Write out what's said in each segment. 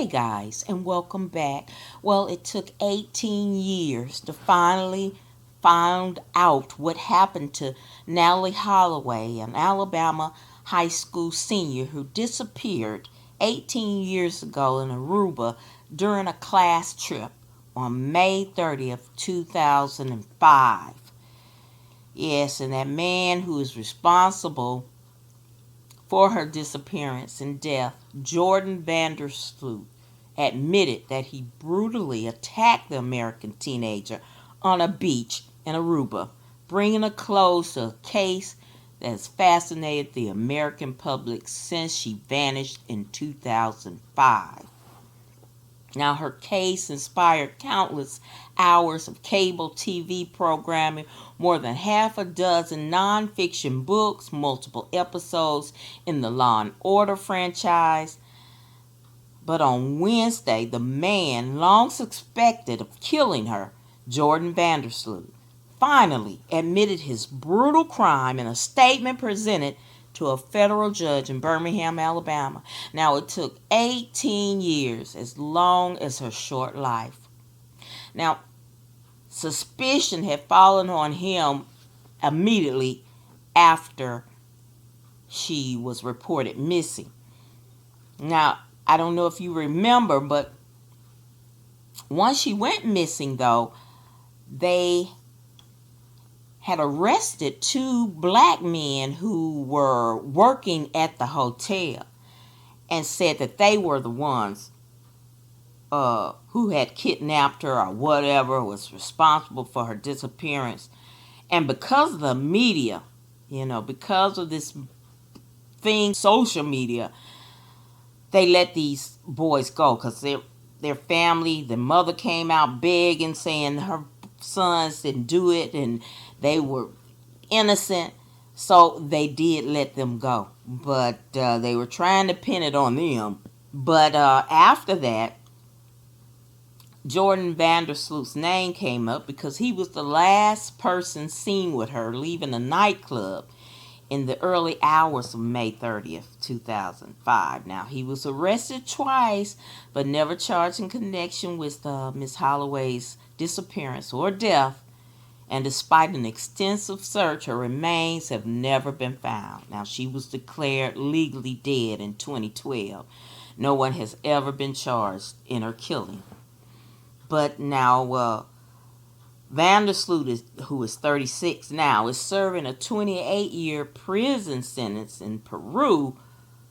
Hey guys, and welcome back. Well, it took 18 years to finally find out what happened to Natalee Holloway, an Alabama high school senior who disappeared 18 years ago in Aruba during a class trip on May 30th, 2005. Yes, and that man who is responsible for her disappearance and death, Joran Sloot, admitted that he brutally attacked the American teenager on a beach in Aruba, bringing a close to a case that has fascinated the American public since she vanished in 2005. Now, her case inspired countless hours of cable TV programming, more than half a dozen nonfiction books, multiple episodes in the Law and Order franchise. But on Wednesday, the man long suspected of killing her, Joran Sloot, finally admitted his brutal crime in a statement presented to a federal judge in Birmingham, Alabama. Now, it took 18 years, as long as her short life. Now, suspicion had fallen on him immediately after she was reported missing. Now, I don't know if you remember, but once she went missing, though, they had arrested two black men who were working at the hotel and said that they were the ones who had kidnapped her or whatever, was responsible for her disappearance. And because of the media, because of this thing, social media, they let these boys go because their family, the mother came out begging, saying her sons didn't do it and they were innocent. So they did let them go. But they were trying to pin it on them. But after that, Joran Sloot's name came up because he was the last person seen with her leaving a nightclub in the early hours of May 30th, 2005. Now, he was arrested twice, but never charged in connection with Miss Holloway's disappearance or death. And despite an extensive search, her remains have never been found. Now, she was declared legally dead in 2012. No one has ever been charged in her killing. But now, Sloot, who is 36 now, is serving a 28-year prison sentence in Peru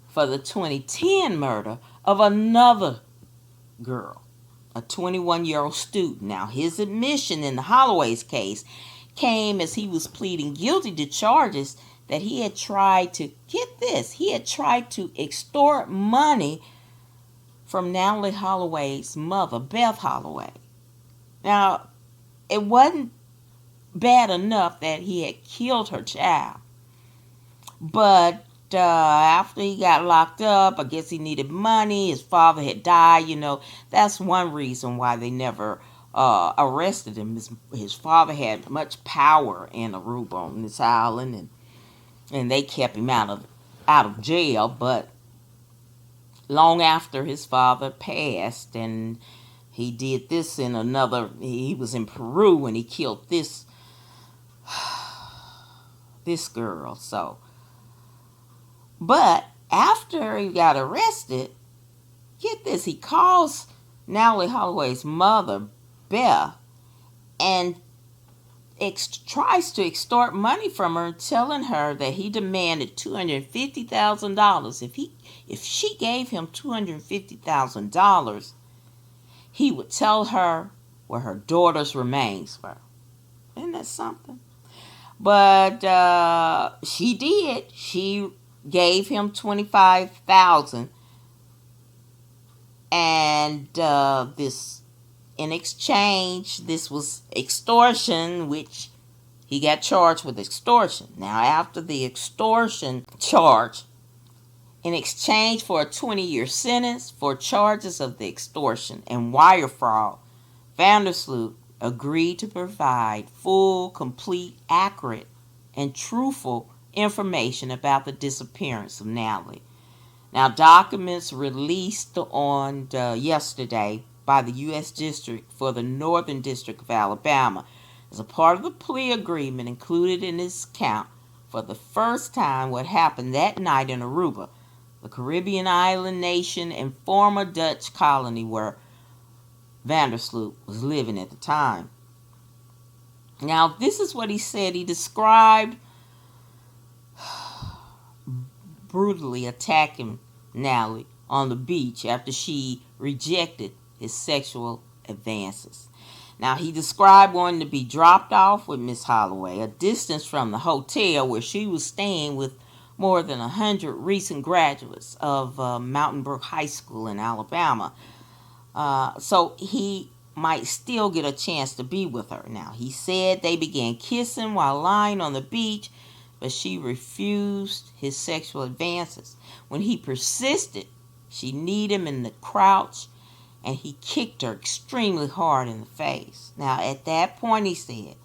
for the 2010 murder of another girl, a 21-year-old student. Now, his admission in the Hollaway's case came as he was pleading guilty to charges that he had tried to, get this, he had tried to extort money from Natalee Holloway's mother, Beth Hollaway. Now, it wasn't bad enough that he had killed her child. But after he got locked up, I guess he needed money. His father had died, That's one reason why they never arrested him. His father had much power in Aruba on this island, and they kept him out of jail. But long after his father passed, and he did this in he was in Peru when he killed this girl. So, but after he got arrested, get this, he calls Natalee Holloway's mother, Beth, and tries to extort money from her, telling her that he demanded $250,000. If she gave him $250,000, he would tell her where her daughter's remains were. Isn't that something? But she did. She gave him $25,000, and this, in exchange, this was extortion, which he got charged with extortion. Now, after the extortion charge, in exchange for a 20-year sentence for charges of the extortion and wire fraud, Sloot agreed to provide full, complete, accurate, and truthful information about the disappearance of Natalee. Now, documents released on yesterday by the U.S. District for the Northern District of Alabama as a part of the plea agreement included in this count for the first time what happened that night in Aruba, the Caribbean island nation and former Dutch colony where Sloot was living at the time. Now, this is what he said. He described brutally attacking Natalie on the beach after she rejected his sexual advances. Now, he described wanting to be dropped off with Miss Holloway, a distance from the hotel where she was staying with more than 100 recent graduates of Mountain Brook High School in Alabama. So he might still get a chance to be with her. Now, he said they began kissing while lying on the beach, but she refused his sexual advances. When he persisted, she kneed him in the crouch, and he kicked her extremely hard in the face. Now, at that point, he said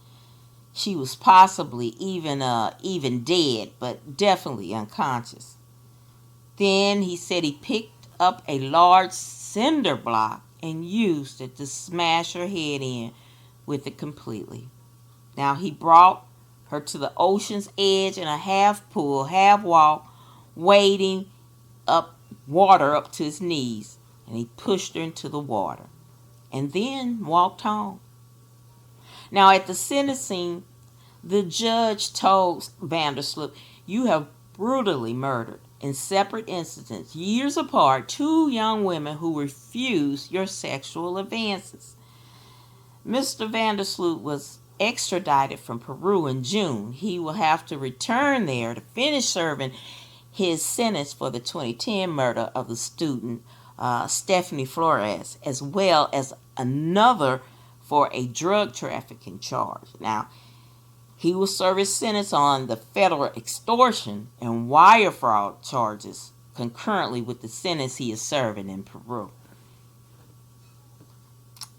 she was possibly even dead, but definitely unconscious. Then he said he picked up a large cinder block and used it to smash her head in with it completely. Now, he brought her to the ocean's edge in a half pool, half walk, wading up water up to his knees, and he pushed her into the water and then walked home. Now, at the sentencing, the judge told Sloot, "You have brutally murdered in separate incidents, years apart, two young women who refused your sexual advances." Mr. Sloot was extradited from Peru in June. He will have to return there to finish serving his sentence for the 2010 murder of the student Stephanie Flores, as well as another for a drug trafficking charge. Now, he will serve his sentence on the federal extortion and wire fraud charges concurrently with the sentence he is serving in Peru.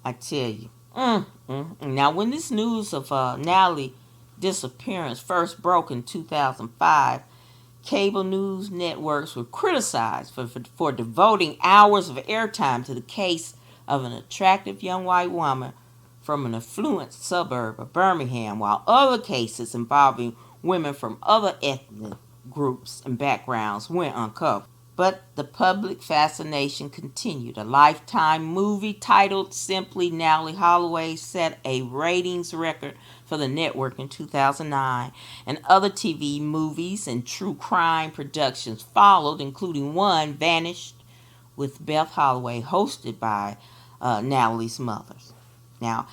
I tell you. Now, when this news of Natalie's disappearance first broke in 2005, cable news networks were criticized for devoting hours of airtime to the case of an attractive young white woman from an affluent suburb of Birmingham, while other cases involving women from other ethnic groups and backgrounds went uncovered. But the public fascination continued. A Lifetime movie titled simply Natalee Holloway set a ratings record for the network in 2009, and other TV movies and true crime productions followed, including one, Vanished with Beth Holloway, hosted by Natalie's mother. Now,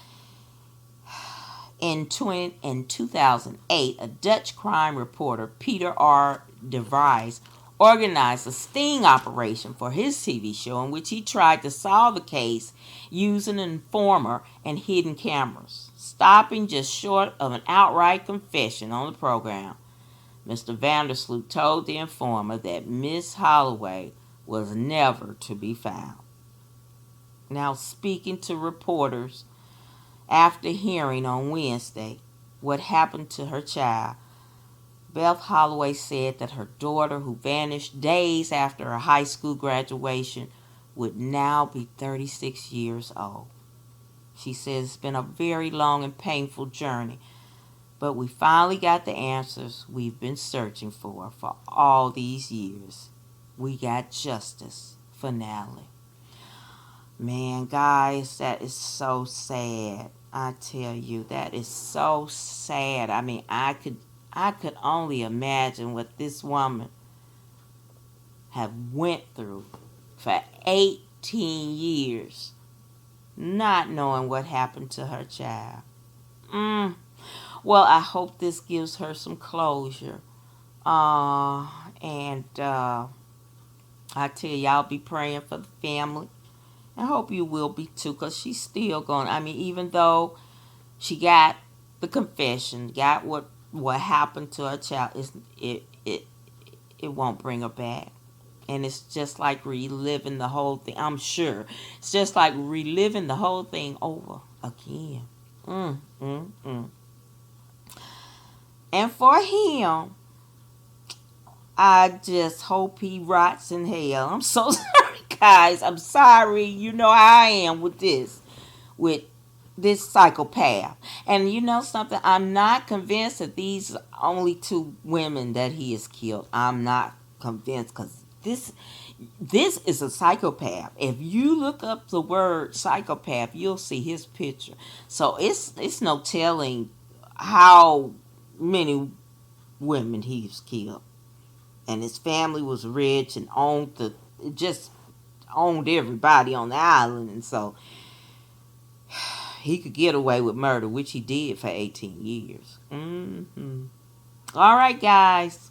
in 2008, a Dutch crime reporter, Peter R. de Vries, organized a sting operation for his TV show in which he tried to solve the case using an informer and hidden cameras, stopping just short of an outright confession on the program. Mr. Sloot told the informer that Miss Holloway was never to be found. Now, speaking to reporters after hearing on Wednesday what happened to her child, Beth Holloway said that her daughter, who vanished days after her high school graduation, would now be 36 years old. She says it's been a very long and painful journey, but we finally got the answers we've been searching for all these years. We got justice for Natalie. Man, guys, that is so sad. I tell you, that is so sad. I mean, I could only imagine what this woman have went through for 18 years, not knowing what happened to her child. Well, I hope this gives her some closure. And I tell you, I'll be praying for the family. I hope you will be too, because she's still going. I mean, even though she got the confession, got what happened to her child, it won't bring her back. And it's just like reliving the whole thing. I'm sure it's just like reliving the whole thing over again. And for him, I just hope he rots in hell. I'm so sorry, guys. I'm sorry. You know how I am with this psychopath. And you know something? I'm not convinced that these are only two women that he has killed. I'm not convinced because this is a psychopath. If you look up the word psychopath, you'll see his picture. So it's no telling how many women he's killed. And his family was rich and owned just owned everybody on the island, and so he could get away with murder, which he did for 18 years. All right, guys.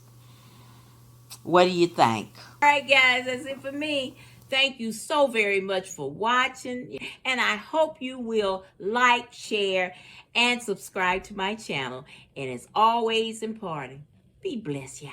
What do you think? All right, guys, that's it for me. Thank you so very much for watching, and I hope you will like, share, and subscribe to my channel. And as always important, be blessed, y'all.